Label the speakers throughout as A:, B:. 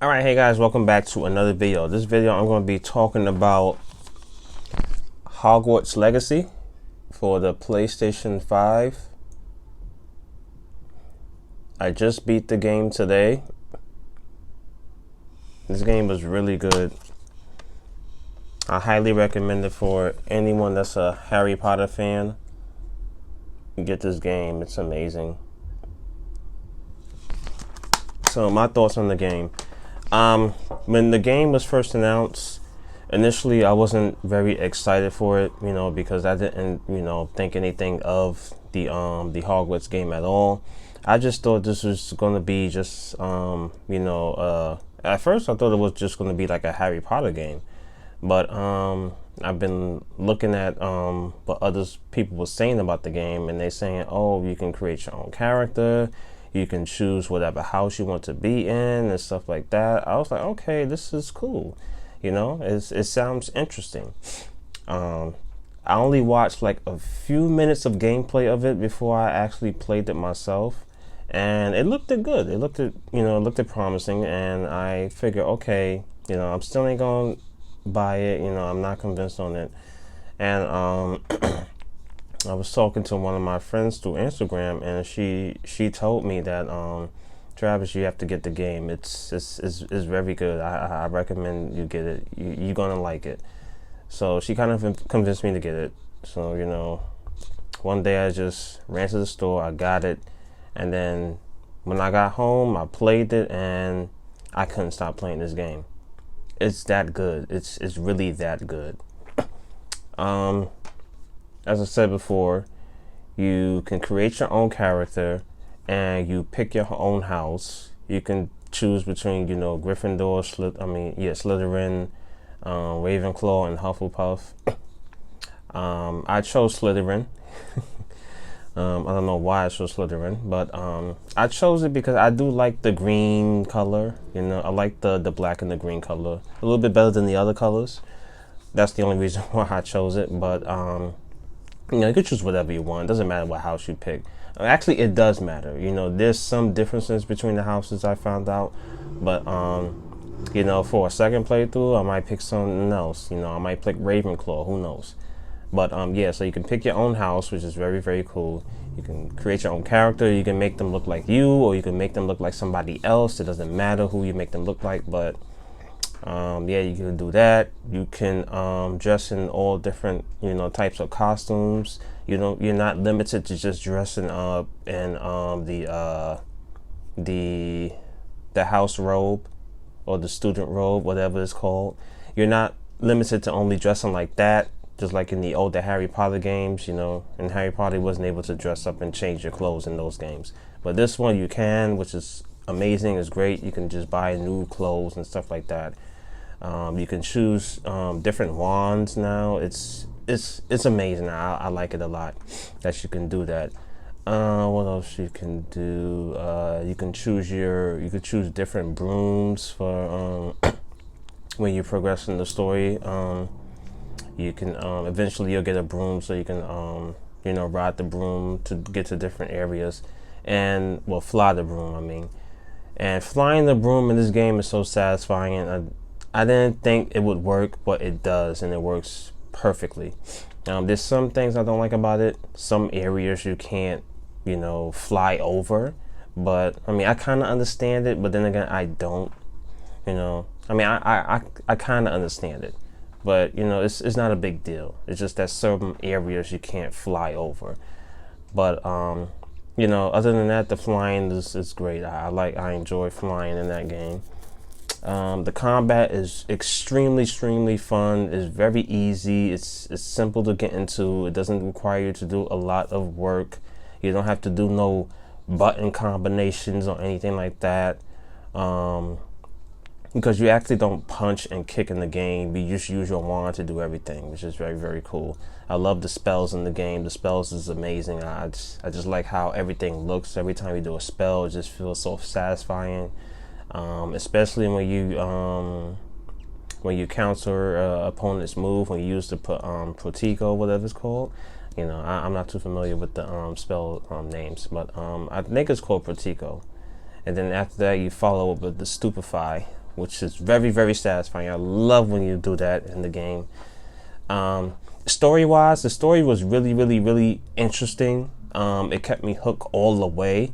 A: Alright, hey guys, welcome back to another video. This video I'm going to be talking about Hogwarts Legacy for the PlayStation 5. I just beat the game today. This game was really good. I highly recommend it for anyone that's a Harry Potter fan. Get this game, it's amazing. So my thoughts on the game. When the game was first announced, initially I wasn't very excited for it, because I didn't, think anything of the Hogwarts game at all. I just thought this was going to be just, at first I thought it was just going to be like a Harry Potter game. But I've been looking at what others people were saying about the game, and they're saying, oh, you can create your own character. You can choose whatever house you want to be in and stuff like that. I was like, okay, this is cool. It sounds interesting. I only watched like a few minutes of gameplay of it before I actually played it myself, and it looked good. It looked promising, and I figured, okay, I'm still ain't gonna buy it. I'm not convinced on it, and I was talking to one of my friends through Instagram, and she told me that Travis, you have to get the game. It's very good. I recommend you get it. You're gonna like it. So she kind of convinced me to get it. So one day I just ran to the store. I got it, and then when I got home, I played it, and I couldn't stop playing this game. It's that good. It's really that good. As I said before, you can create your own character, and you pick your own house. You can choose between, Gryffindor, Slytherin, Ravenclaw, and Hufflepuff. I chose Slytherin. I don't know why I chose Slytherin, but I chose it because I do like the green color. I like the black and the green color a little bit better than the other colors. That's the only reason why I chose it. But you could choose whatever you want. It doesn't matter what house you pick. Actually, it does matter. There's some differences between the houses I found out, but for a second playthrough, I might pick something else. I might pick Ravenclaw. Who knows? But yeah, so you can pick your own house, which is very, very cool. You can create your own character. You can make them look like you, or you can make them look like somebody else. It doesn't matter who you make them look like, but yeah, you can do that. You can dress in all different types of costumes. You're not limited to just dressing up in the house robe or the student robe, whatever it's called. You're not limited to only dressing like that, just like in the older Harry Potter games. And Harry Potter wasn't able to dress up and change your clothes in those games, but this one you can, which is amazing. It's great. You can just buy new clothes and stuff like that. You can choose different wands now. It's amazing. I like it a lot that you can do that. What else you can do? You can choose different brooms for when you progress in the story. You can eventually you'll get a broom, so you can ride the broom to get to different areas, and fly the broom. I mean, and flying the broom in this game is so satisfying. I didn't think it would work, but it does, and it works perfectly. There's some things I don't like about it. Some areas you can't, fly over. But I mean, I kind of understand it, but then again, I don't. I mean, I kind of understand it, but it's not a big deal. It's just that certain areas you can't fly over. But other than that, the flying is great. I enjoy flying in that game. The combat is extremely fun. It's very easy. It's simple to get into. It doesn't require you to do a lot of work. You don't have to do no button combinations or anything like that, because you actually don't punch and kick in the game. You just use your wand to do everything, which is very, very cool. I love the spells in the game. The spells is amazing. I just like how everything looks. Every time you do a spell, it just feels so satisfying. Especially when you counter opponent's move, when you use the Protego, whatever it's called. I'm not too familiar with the spell names, but I think it's called Protego. And then after that, you follow up with the Stupefy, which is very, very satisfying. I love when you do that in the game. Story wise, the story was really, really, really interesting. It kept me hooked all the way.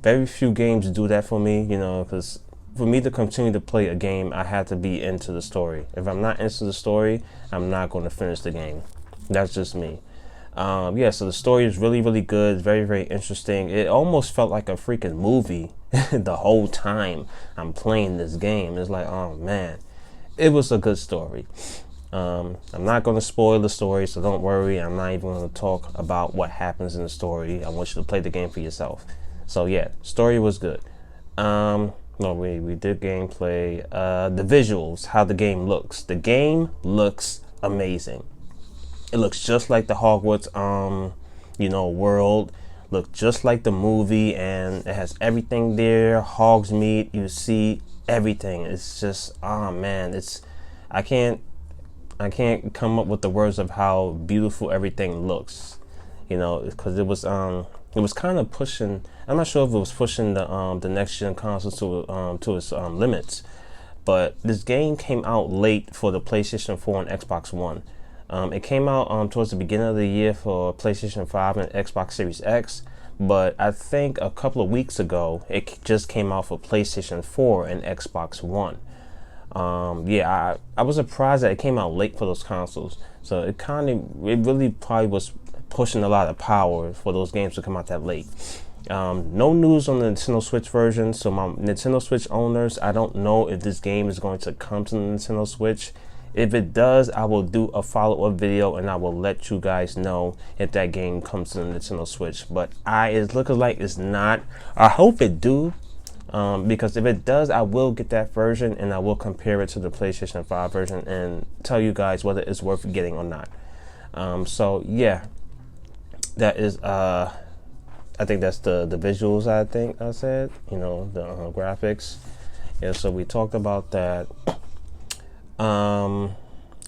A: Very few games do that for me, you know, because for me to continue to play a game, I had to be into the story. If I'm not into the story, I'm not going to finish the game. That's just me. Yeah, so the story is really, really good. Very, very interesting. It almost felt like a freaking movie the whole time I'm playing this game. It's like, oh man, it was a good story. I'm not going to spoil the story, so don't worry. I'm not even going to talk about what happens in the story. I want you to play the game for yourself. So yeah, story was good. No, we did gameplay. The visuals, how the game looks. The game looks amazing. It looks just like the Hogwarts, world. Look just like the movie, and it has everything there. Hogsmeade, you see everything. It's just, oh man, I can't come up with the words of how beautiful everything looks. You know, because it was kind of pushing. I'm not sure if it was pushing the next gen consoles to its limits, but this game came out late for the PlayStation 4 and Xbox One. It came out towards the beginning of the year for PlayStation 5 and Xbox Series X, but I think a couple of weeks ago it just came out for PlayStation 4 and Xbox One. Yeah, I was surprised that it came out late for those consoles. So it really probably was pushing a lot of power for those games to come out that late. No news on the Nintendo Switch version, so my Nintendo Switch owners, I don't know if this game is going to come to the Nintendo Switch. If it does, I will do a follow-up video and I will let you guys know if that game comes to the Nintendo Switch. But it's looking like it's not. I hope it do, because if it does, I will get that version and I will compare it to the PlayStation 5 version and tell you guys whether it's worth getting or not. So yeah, that is I think that's the visuals. I think I said, the graphics. Yeah, so we talked about that.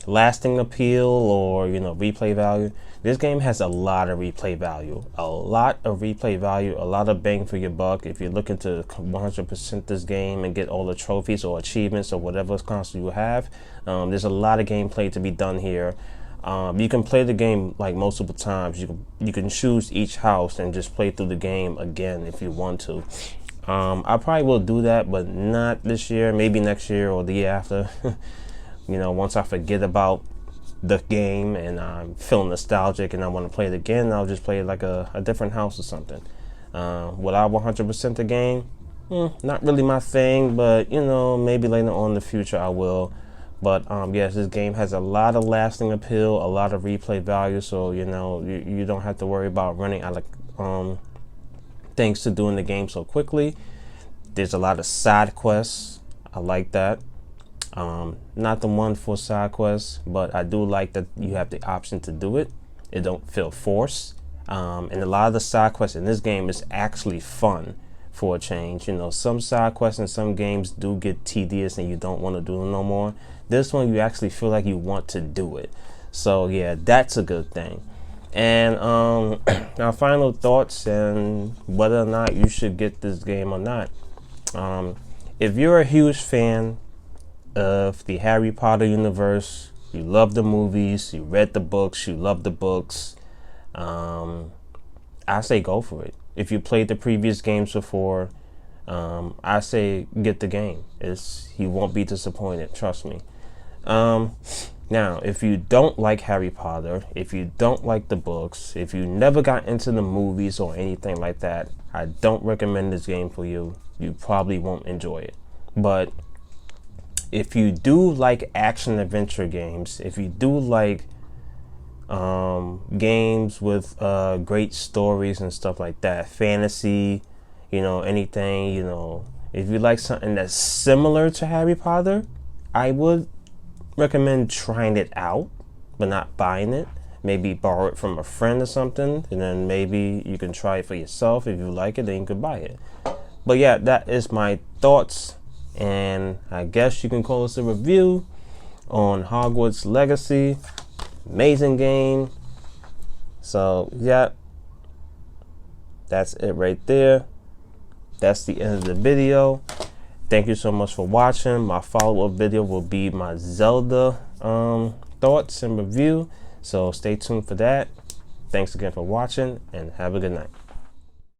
A: Lasting appeal or replay value. This game has a lot of replay value, a lot of bang for your buck. If you're looking to 100% this game and get all the trophies or achievements or whatever console you have, there's a lot of gameplay to be done here. You can play the game like multiple times. You can choose each house and just play through the game again if you want to. I probably will do that, but not this year, maybe next year or the year after. Once I forget about the game and I'm feeling nostalgic and I want to play it again, I'll just play it like a different house or something. Will I 100% the game? Not really my thing, but maybe later on in the future I will. But yes, this game has a lot of lasting appeal, a lot of replay value, so you don't have to worry about running out of things to do in the game so quickly. There's a lot of side quests. I like that. Not the one for side quests, but I do like that you have the option to do it. It don't feel forced. And a lot of the side quests in this game is actually fun for a change. Some side quests in some games do get tedious and you don't want to do them no more. This one, you actually feel like you want to do it. So yeah, that's a good thing. And our final thoughts and whether or not you should get this game or not. If you're a huge fan of the Harry Potter universe, you love the movies, you read the books, you love the books, I say go for it. If you played the previous games before, I say get the game. You won't be disappointed, trust me. Now, if you don't like Harry Potter, if you don't like the books, if you never got into the movies or anything like that, I don't recommend this game for you. You probably won't enjoy it. But if you do like action adventure games, if you do like games with great stories and stuff like that, fantasy, anything, if you like something that's similar to Harry Potter, I would recommend trying it out, but not buying it. Maybe borrow it from a friend or something, and then maybe you can try it for yourself. If you like it, then you could buy it. But yeah, that is my thoughts, and I guess you can call this a review on Hogwarts Legacy. Amazing game. So yeah, that's it right there. That's the end of the video. Thank you so much for watching. My follow-up video will be my Zelda thoughts and review, so stay tuned for that. Thanks again for watching, and have a good night.